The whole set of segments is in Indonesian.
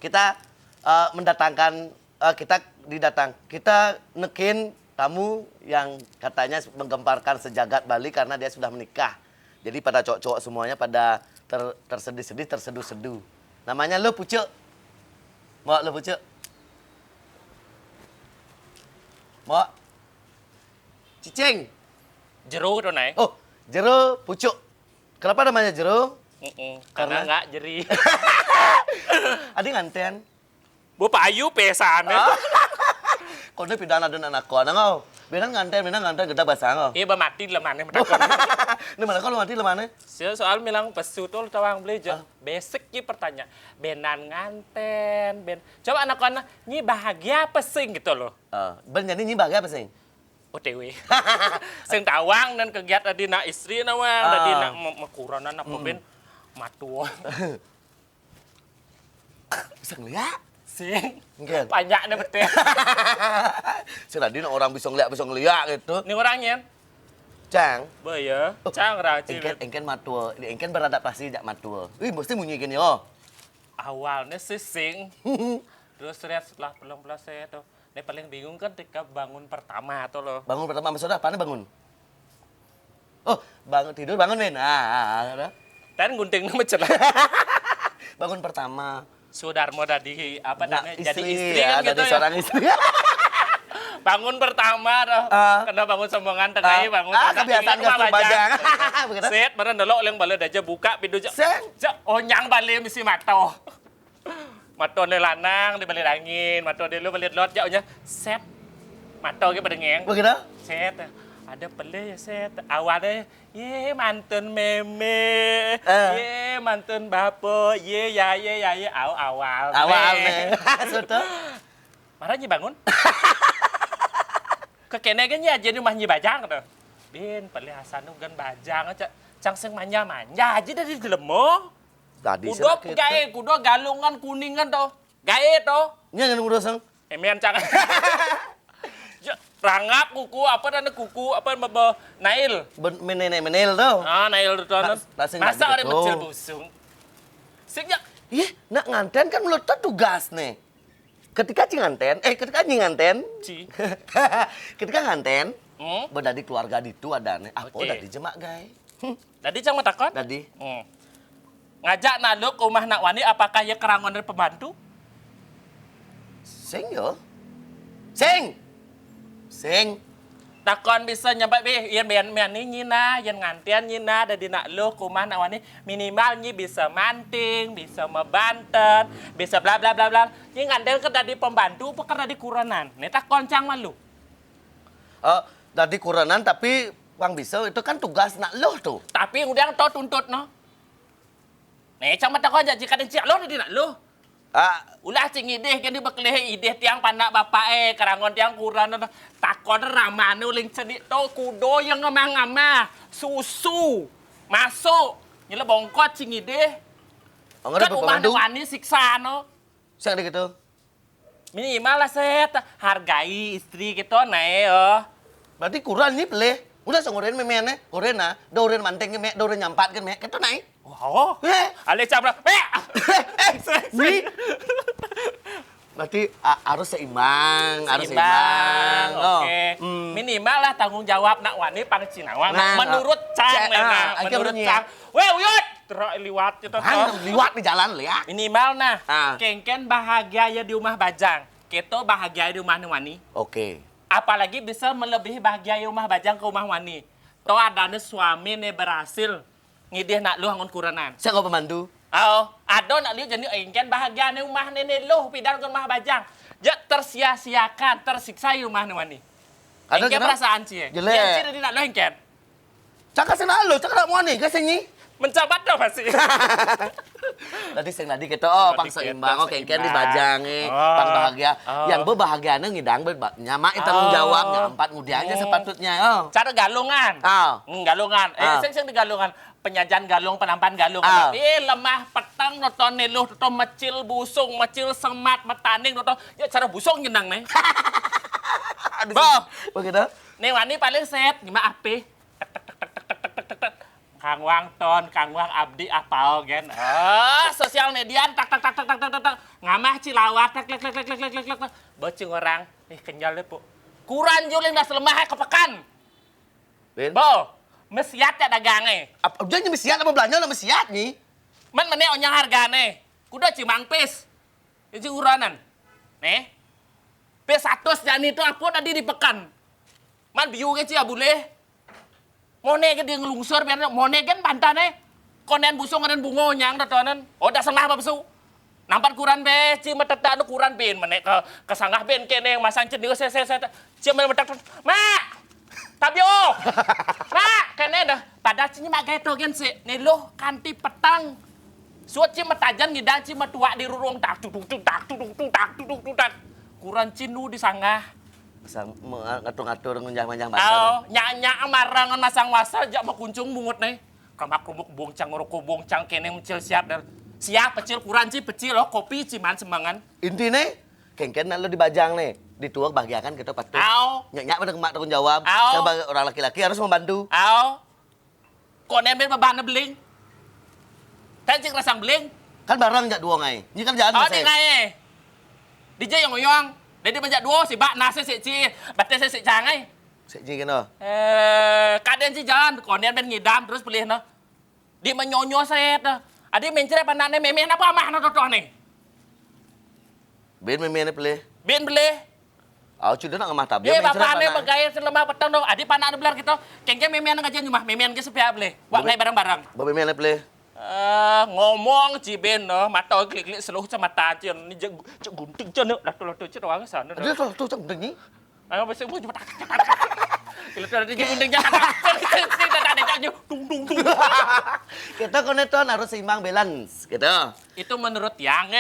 kita mendatangkan kita nekin tamu yang katanya menggemparkan sejagat Bali karena dia sudah menikah. Jadi pada cowok-cowok semuanya pada tersedih-sedih, terseduh-seduh. Namanya lo Pucuk. Mau lo Pucuk? Mau? Cicing. Jero tuh naik. Oh, Jero Pucuk. Kenapa namanya Jero? Karena nggak jeri. Adi nganten. Bapak Ayu pesane. Kau ni pidana dan anak kau, nangau. Benar nganten kita bahasa ngau. Iya, mati lemane metakon. Ini mana kau mati lemana? Soal bilang pesu tuh tawang beli aja. Basic ki pertanyaan. Benan nganten, Coba anak-anak nyi bahagia apa sing gitu loh. Ben jadi nyi bahagia apa sing? OTW. Sing tawang dan kegiatan di nak istri nawang, tadi nak mekuranan apa ben matuh. Bisa ngeliat? Sing. Mungkin. Banyaknya betul. Tadi orang bisa ngeliat gitu. Ini orangnya. Cang. Ya. Cang raci. Engken matua. Engken beradaptasi jak matua. Wih, mesti bunyi gini yo. Awalnya sih sing. Terus lihat setelah pelan-pelan saya tuh. Ini paling bingung kan ketika bangun pertama tuh loh. Bangun pertama maksudnya apaan bangun? Oh, bangun tidur bangun men. Dan gunting nama celah. Bangun pertama. Sudarmo tadi apa namanya jadi istri ya, kan gitu ya. Seorang istri. Bangun pertama tuh. Kena bangun sombongan tengahnya bangun. Kebiasaan gak bajang. Set bareng delok yang balik aja buka pintu jak. Seng. Jak onyang balik mesti mato. Mato ne lanang di balik angin, mato di lu balik lot jaknya. Set. Mato ke pada ngeng. Begitu? Set. Ada pele ya set. Awalnya ye mantun meme. Ye mantun bapo. Ye ya awal. Awal nih. Sudah. Marah nyi bangun. Kekene kan aja di rumah nyi bajang tuh. Bin, pele Hasan tuh kan bajang aja. Cang sing manja aja dari dilemo. Tadi kudo gae, kudo galungan kuningan tuh. Gae tuh. Nya yang kudo sang. Emian cang. Rangap kuku apa dan kuku apa bebe nail. Menel tuh. Nail tuh. Masa orang kecil busung. Sejak nak nganten kan menurut tugas nih. Ketika nganten, ketika nganten, ketika nganten, berdadi keluarga itu ada nih. Aku udah dijemak guys. Tadi cang matakon? Tadi. Ngajak naluk ke rumah nak wani apakah ya kerangon dari pembantu? Sing yo. Sing. Takon bisa nyampe yan ini nyina, yan ngantian nyina dari nak lu kumah nak wani minimal nyi bisa manting, bisa mebanten, bisa bla bla bla bla. Nyi ngantian kan dari pembantu apa kan dari kuranan. Nih takon cang malu. Dari kuranan tapi Bang bisa itu kan tugas nak lu tuh. Tapi udah to tuntut no. Nih cang mata kau jika ada cik lu dari nak lu. Ulah cing ideh kan di bekleh ideh tiang panak bapak kerangon tiang kurang takon ramane uling cedik to kudo yang ngamang-ngamah susu masuk nyele bongkot cing ideh kan umah wani siksa no siang deh gitu minimal lah set hargai istri gitu nae berarti kurang nih peleh udah sengoren memene gorena doren mantengnya me doren nyampat kan me gitu naik. Oh, ale cabra. Nih. Berarti harus seimbang, harus seimbang. Oke. Minimal lah tanggung jawab nak wani pang Cinawang. Menurut Cang menurut Cang. Weh, uyut. Terus liwat gitu. Liwat di jalan ya. Minimal nah. Kengken bahagia ya di rumah Bajang. Keto bahagia di rumah wani. Oke. Apalagi bisa melebihi bahagia di rumah Bajang ke rumah wani. To adanya suami nih berhasil ngidih nak lu hangun kuranan. Saya nggak pembantu. Ado nak lihat jadi engken bahagia nih rumah nenek lu pindah ke rumah Bajang. Jak tersia-siakan, tersiksa di rumah wani. Engken perasaan sih. Jelek. Yang sih dari nak lu engken. Cakap senang lu, cakap mau nih, kasih ni. Mencabat dong pasti. Tadi sing tadi kita pang seimbang, engken di Bajang pang bahagia. Yang berbahagianya ngidang nyamak tanggung jawab, nyampat mudianya sepatutnya. Cara galungan. Galungan. Sing di galungan. Penyajian galung, penampan galung. Lemah petang nonton neluh, nonton mecil busung, mecil semat, metaning nonton. Ya cara busung nyenang nih. Begitu. Nih wani paling set, gimana ape? Kang Wang ton, Kang Wang abdi apal gen. Sosial media tak ngamah cilawat lek. Bocing orang, kenyal deh, Bu. Kuran juling dah selemah kepekan. Ben. Bo, mesiat ya dagangnya. Apa dia mesiat apa belanja nama mesiat nih? Man meneh onyang hargane. Kuda cimang pis. Itu uranan. Nih. Pis 100 jani itu apa tadi dipekan. Man biu ke cia boleh. Mone ke dia ngelungsur biar mone kan pantane. Konen busung konen bungo nyang datonan. Oh dah sengah apa besu. Nampak kuran be, ci meteta anu kuran ben meneh ke sanggah ben kene yang masang cendeung se ci metek. Mak. Tabio. Mak, kene dah. Pada ci mak gae to gen se. Nih lo kanti petang. Suat ci metajan ngidang ci metua di rurung tak tudung tak. Kuran cinu di sanggah. Sang ngatur-ngatur ngunjah-manjah Oh, nyak-nyak marangan masang wasal jak makuncung bungut nih. Kamak kumuk bongcang ngerokok bongcang kene mencil siap dan siap pecil kuran ci pecil loh kopi ciman sembangan. Intinya kengken lo dibajang nih, dituak bagiakan kita patuh. Nyak-nyak pada kemak tanggung jawab. Au. Sebagai orang laki-laki harus membantu. Konen ben babana beling. Kan cing rasang beling. Kan barang jak dua ngai. Ini kan jalan Di ngai. DJ yang ngoyong. Jadi banyak dua si bak nasi si ci, batas si cangai. Sik ji kena. Kaden si jalan konen ben ngidam terus pelih no. Di menyonyo set. Adi mencere panane memen apa amah no totoh nih. Ben memene pelih. Ben belih. Au cuda nak ngemah tabia Bapakne begaya selama petang dong. Adi panak belar gitu. Kengke memen ngajian rumah memen ke sepia belih. Wak naik barang-barang. Babe memene pelih. Ngomong ciben no, mata klik-klik seluruh mata cien ni cek gunting cien latu-latu cien doang sana. Dia tu cak gunting ni. Ayo mesti mau cepat. Kalau ada gunting jangan. Sing tak ada caknya dung. Kita koneton harus seimbang balance gitu. Itu menurut yang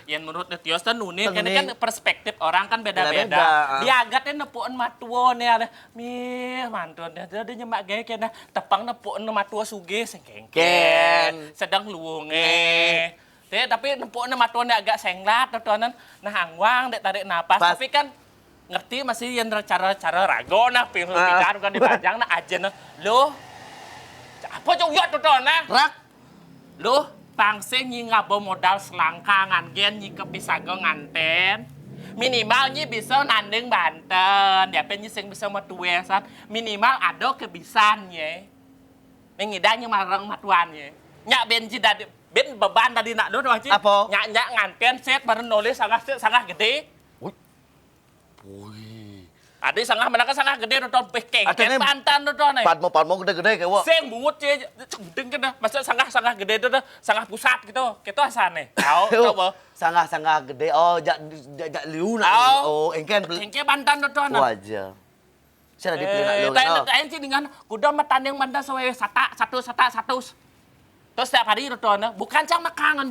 yang menurut Tios kan nuni kan perspektif orang kan beda-beda. Dia agatnya nepuan matuon ya ada. Mih mantun dia nyemak gaya kena tepang nepuan matuo suge sengkengken. Sedang luwunge. Tapi nepuan matuon agak senglat totonan nah angwang dek tarik napas tapi kan ngerti masih yang cara rago nah pikiran kan dibajang nah aja nah lo apa juga totonan Rak. Lo pangse nyi ngabo modal selangkangan gen nyi kepisago nganten minimal nyi bisa nandeng Banten ya pen nyi sing bisa matuesan minimal ada kebisannya mengidanya marang matuannya nyak benji dari ben beban tadi nak do sih nyak nganten set bareng nulis sangat gede ada sangat mana kan sangat gede nonton pekeng pantan nonton nih padmo gede-gede kayak wak seng bungut sih cengdeng kan maksud sangat gede itu sangat pusat gitu asane tahu sangat gede jak liu nak engken pantan nonton wajah saya di pelina lu lain sih dengan kuda matan yang mantan sewe satu terus setiap hari nonton bukan makangan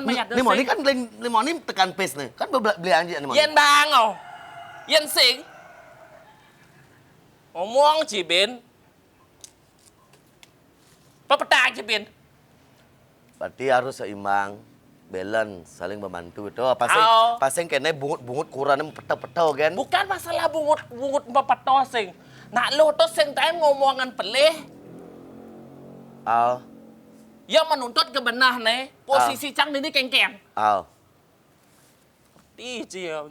banyak nih moni kan limoni tekan pace nih kan beli anjing nih moni yen bango yen sing ngomong Cibin. Pepeta Cibin. Berarti harus seimbang, balance, saling membantu itu. Paseng kene bungut kurannya petau kan? Bukan masalah bungut petau sing. Nak lu tuh sing time ngomongan pelih. Ya menuntut kebenah nih. Posisi cang ini kengkeng.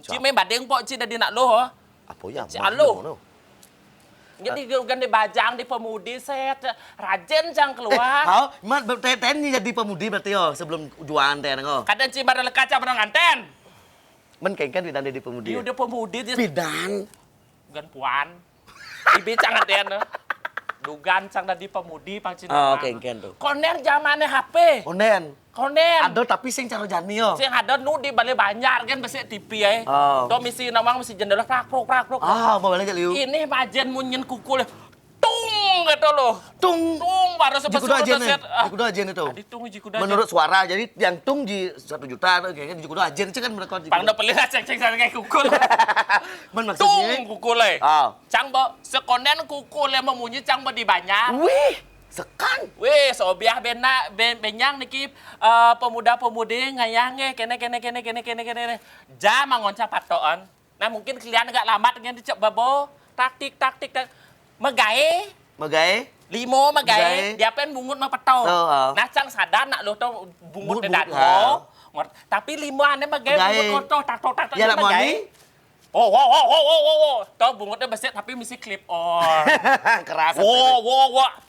Ci main badeng pok ci dari nak lu. Apa ya? Alo. Jadi kan dibajang di pemudi set rajin cang keluar. Ten jadi pemudi berarti sebelum jualan ten Kadang ci bareng kaca bareng anten. Men kengken bidan di pemudi. Dia udah pemudi dia. Bidan. Gan puan. Ibi cang anten. Dugan cang di pemudi pang cina. Kengken tuh. Konen zamannya HP. Konen. Ada tapi sing cara jani sing ada nu di Bali Banjar kan besi TV ya. Tuh misi namang misi jendela prakruk. Mau balik liu. Ini majen munyin kukul. Tung gitu loh. Tung baru sebesar jikudo ajen itu. Menurut suara jadi yang tung di 1 juta kayaknya di jikudo ajen itu kan mereka. Pangda pelih cek kayak kukul. Maksudnya tung kukul cang bo sekonen kukul yang memunyi cang bo di Banjar. Wih. Sekan. Wih, sobiah benyang niki pemuda-pemudi ngayangnya kene. Ja mangonca patoan. Nah mungkin kalian agak lambat dengan dicek babo taktik. Megae. Limo megae. Dia pen bungut mah petau. Nah cang sadar nak lo tuh bungut dedat mo. Tapi limuannya bagai Bagai. bungut kotor, tak Ya, nak bagai. moni. Tahu bungutnya besar tapi mesti clip on. Keras.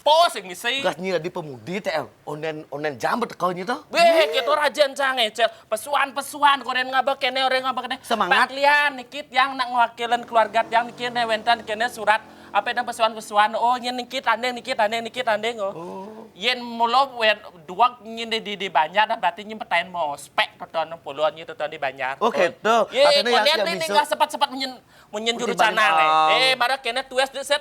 Pos yang mesti. Gasnya di pemudi teh. Onen jam bertekau nya tuh. Beh, kita rajin canggih, pesuan, koren ngabek kene, orang ngabek kene. Semangat. Paklian, nikit yang nak ngewakilin keluarga yang nikit wentan kene surat apa dan pesuan. Oh, yen nikit andeng. Oh. Yen mulo wen dua nyin di banyak dah berarti nyin petain mau spek toton puluhan nyin toton di banyak. Oh, gitu. Ye, Artinya kalian yang ini bisa- nggak cepat menyen juru Dibanding- cana mara kene tues de set.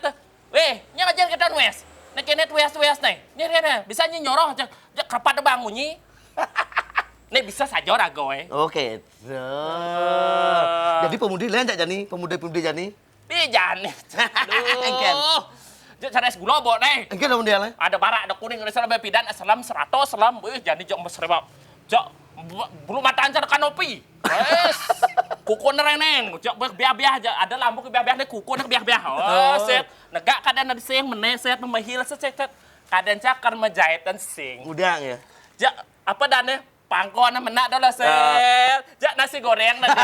Nya aja kita nues. Nek kene tues nih. Nya bisa nyin nyoroh kapan bangun nyi. Nek bisa saja ragoy. Oke. Jadi pemudi lain tak Jani? Pemudi Jani? Di jani. Engken. Cara es gula bo nih. Engke dong dia lah. Ada barak, ada kuning, ada salam pidan, salam 100, salam. Jadi jok mesreba. Jok bulu mata ancar kanopi. Wes. Kuku nereneng, jok biah-biah aja. Ada lampu biah-biah nih kuku nih biah-biah. Oh, set. Negak kadang ada sing meneh set memahil set. Kadang cakar menjahitan sing. Udang ya. Jak apa dane? Pangkon menak dah lah set. Jak nasi goreng nanti.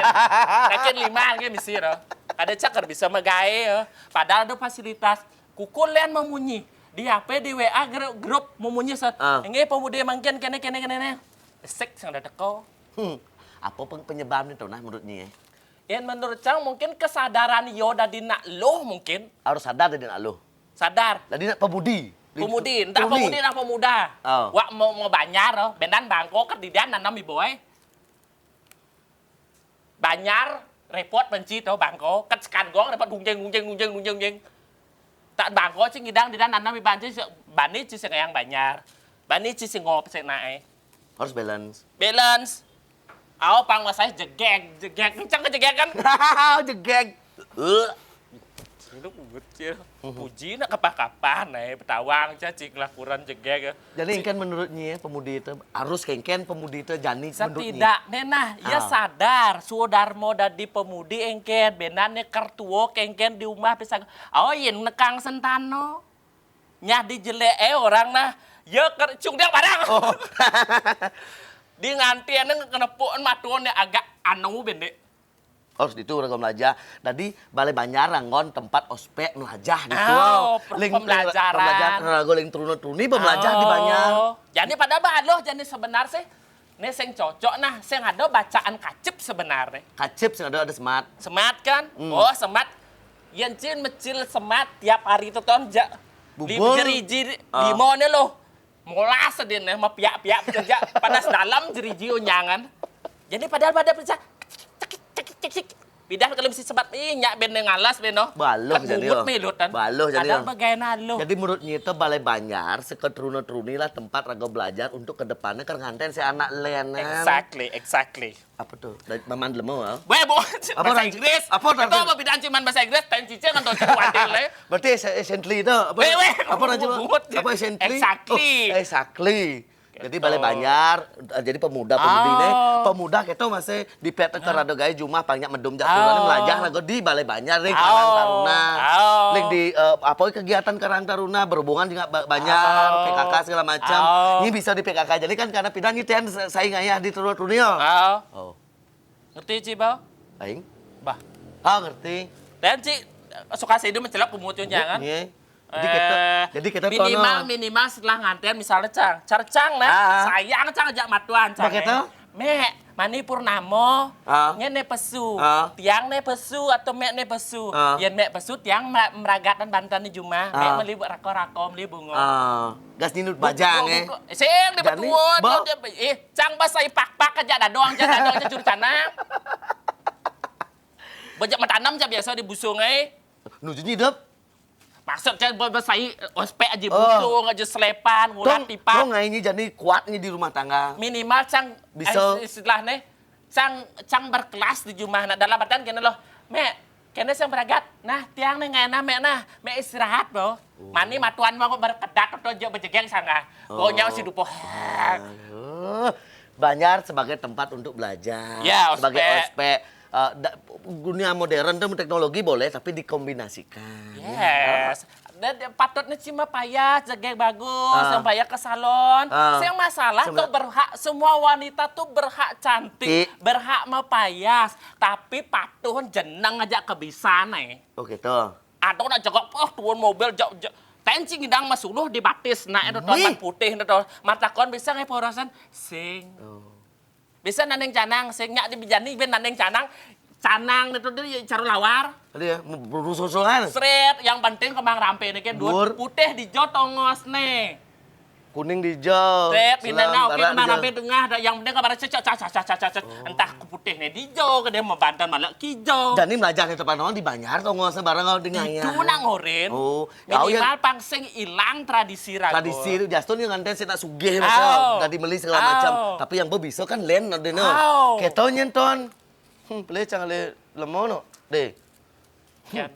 Kakin 5 ke misi dah. Ada cakar bisa megae. Padahal ada fasilitas. Kukul lian memunyi. Di HP, di WA, grup memunyi set. Ini pemuda mangkin kene. Sek sang dah teko. Apa penyebabnya tuh nah menurutnya? Yang menurut Cang mungkin kesadaran Yoda di nak loh mungkin. Harus sadar dari nak lo. Sadar. Jadi nak pemudi. Pemudi, entah Pemudi. pemudi entah pemuda. Oh. Wak mau banyar, bendan bangko kedidian nanam boy. Banyar, repot benci tau bangko, sekan gong repot gunjeng. Tak bangko sih ngidang di dan nanam banci bani sih yang banyar. Bani sih ngop sih nae. Harus balance. Balance. Aw pang masai jegek. Kencang ke jegek kan? Jegek. Itu kecil. Puji nak kapan petawang cacing lakuran jegek. Jadi kan menurutnya pemudi itu harus kengken pemudi itu Jani menurutnya. Setidak nenah, ya sadar sudarmo dadi pemudi engken benane kartuo kengken di rumah bisa yen nekang sentano. Nyah di jelek orang nah, ya cung dia barang. Oh. Di ngantian kena puan matuan agak anu bende. Harus itu orang belajar. Tadi balai Banjar ranggon tempat ospek melajah gitu. Pembelajaran. Rago ling turun-turuni pembelajar di Banjar. Jadi pada loh jadi sebenarnya sih ini sing cocok nah, sing ada bacaan kacip sebenarnya. Kacip sih ada smart. Semat kan? Oh, semat. Yang cin mecil semat tiap hari itu ton Bubur. Jeriji limo nih loh. Molas sedih nih, mau piak-piak kerja panas dalam jeriji unyangan. Jadi padahal pada percaya cek pidah kalau mesti sebat nyak ben ngalas beno. Baloh jadi. Baloh jadi. Padahal bagaimana lo? Jadi menurutnya itu balai Banjar seketruni-truni lah tempat raga belajar untuk kedepannya kan nganten si anak lenan. Exactly. Apa tuh? Dari Maman Lemau. Weh, Apa bahasa Inggris. Apa itu apa bidang cuman bahasa Inggris, ten cicing kan tuh wadil le. Berarti essentially itu apa? Weh. Apa nanti apa essentially? Exactly. Oh, exactly. Jadi balai Banjar, jadi pemuda-pemudi ini, pemuda kita masih di PT Kerado Gaya Jumah banyak mendum jaturan melajah lagu di balai Banjar ring Karang Taruna, ling di apa kegiatan Karang Taruna berhubungan juga Banjar, PKK segala macam. Ini bisa di PKK jadi kan karena pindah nyitian saing ayah di turun-turun ya. Oh, Ngerti Ci, Bau? aing, Bah. ngerti. Dan Ci suka sih mencelak pemutihnya kan? Iya. Jadi kita minimal setelah ngantian misalnya Cang nah sayang Cang ajak matuan Cang. Begitu? Mek mani purnamo ne pesu tiang ne pesu atau mek ne pesu yen mek pesu tiang meragatan bantan di jumah mek meli rako-rako meli bunga gas ninut bajang sing di betuan Cang basai pak-pak aja dadong aja curcana bajak matanam aja biasa di busung nuju hidup. Maksudnya basai ospek aja busung aja selepan ngulat pipa. Tong ini jadi kuatnya di rumah tangga. Minimal Cang bisa istilahnya Cang berkelas di rumah nah dalam artian kene loh. Mek, kene sing beragat. Nah, tiang nih ngena mek nah, mek istirahat loh. Mani matuan mau berkedat atau jauh bejegeng sangga. Pokoknya si dupo. Banjar sebagai tempat untuk belajar. Ya, sebagai ospek. Dunia modern dan teknologi boleh tapi dikombinasikan. Yes. patutnya cuma payah, jaga bagus, yang payah ke salon. Yang masalah tuh berhak, semua wanita tuh berhak cantik, berhak mepayas. Tapi patuh jeneng aja kebiasaan nih. Oh gitu. Ada nak jogok, turun mobil, tencing hidang masuluh dibatis, nah itu toman putih, itu mata kon bisa nggak porosan, sing. Bisa nandeng canang, sing nyak di bijani, ben nandeng canang itu dia cara lawar. Tadi ya, berusul-usulan. Sret, yang penting kembang rampe nih kan dua putih di tongos nih. Kuning di hijau. Sret, pindah oke kembang rampe tengah, yang penting kabar cecok, entah putih nih di hijau, ke dia membantan malah hijau. Dan ini belajar itu Pak di Banjar tongosnya bareng kalau dengaya. Itu nak ngorin. Minimal pangsing hilang tradisi rago. Tradisi itu justru yang nganten saya tak sugih masa tadi beli segala macam. Tapi yang bisa kan len ada no. Keto nyenton. Boleh jangan le lemono deh. Ya,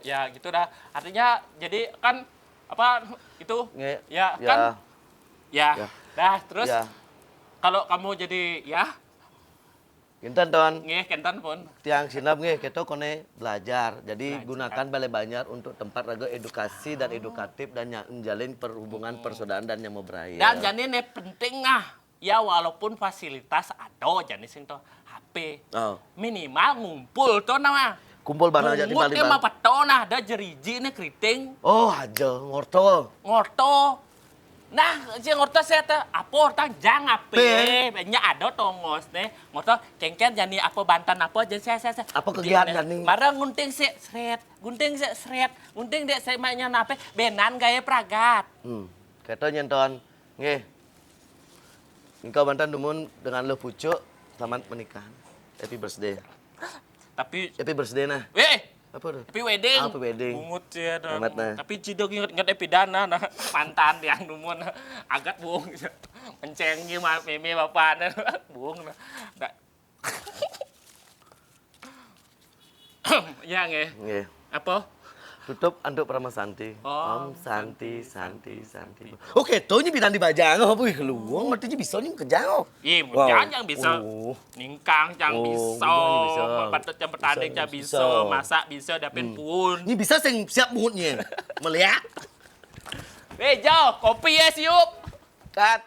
ya gitu dah. Artinya jadi kan apa itu? Ya kan? Ya. Dah terus kalau kamu jadi ya kinten ton. Nggih, kinten pun. Tiang sinap nggih kita kone belajar. Jadi gunakan balai banjar untuk tempat raga edukasi dan edukatif dan menjalin perhubungan persaudaraan dan yang mau beraya. Dan jadi ini penting ya walaupun fasilitas ada jenis itu HP. Minimal ngumpul tuh nama. Kumpul barang aja di Bali. Ngumpul mah peto nah ada jeriji nih keriting. Oh aja ngorto. Nah, si ngorto saya teh apa tang jang HP. Banyak ada tongos nih. Ngorto cengken jani apa bantan apa jadi saya. Apa kegiatan nih? Barang gunting seret. Gunting dek saya mainnya nape benan gaya pragat. Kita nyenton nggih. Engkau bantan dumun dengan lo pucuk selamat pernikahan. Happy birthday. Tapi happy birthday nah. Apa tuh? Happy wedding. Happy wedding. Bungut ya. Nah. Tapi cidok inget happy dana nah. Mantan yang dumun agak buung. Mencengi meme bapak buung nah. Ya nggih. Apa? Tutup anduk Prama Santi. Om Santi. Oke, toh ini bidang di Bajang. Apa wih luang artinya bisa nih kejang. Iya, mungkin yang bisa. Ningkang yang bisa. Patut yang bertanding yang bisa. Masak bisa dapin pun. Ini bisa siap muhutnya. Melihat. Jo, kopi ya siup. Kat.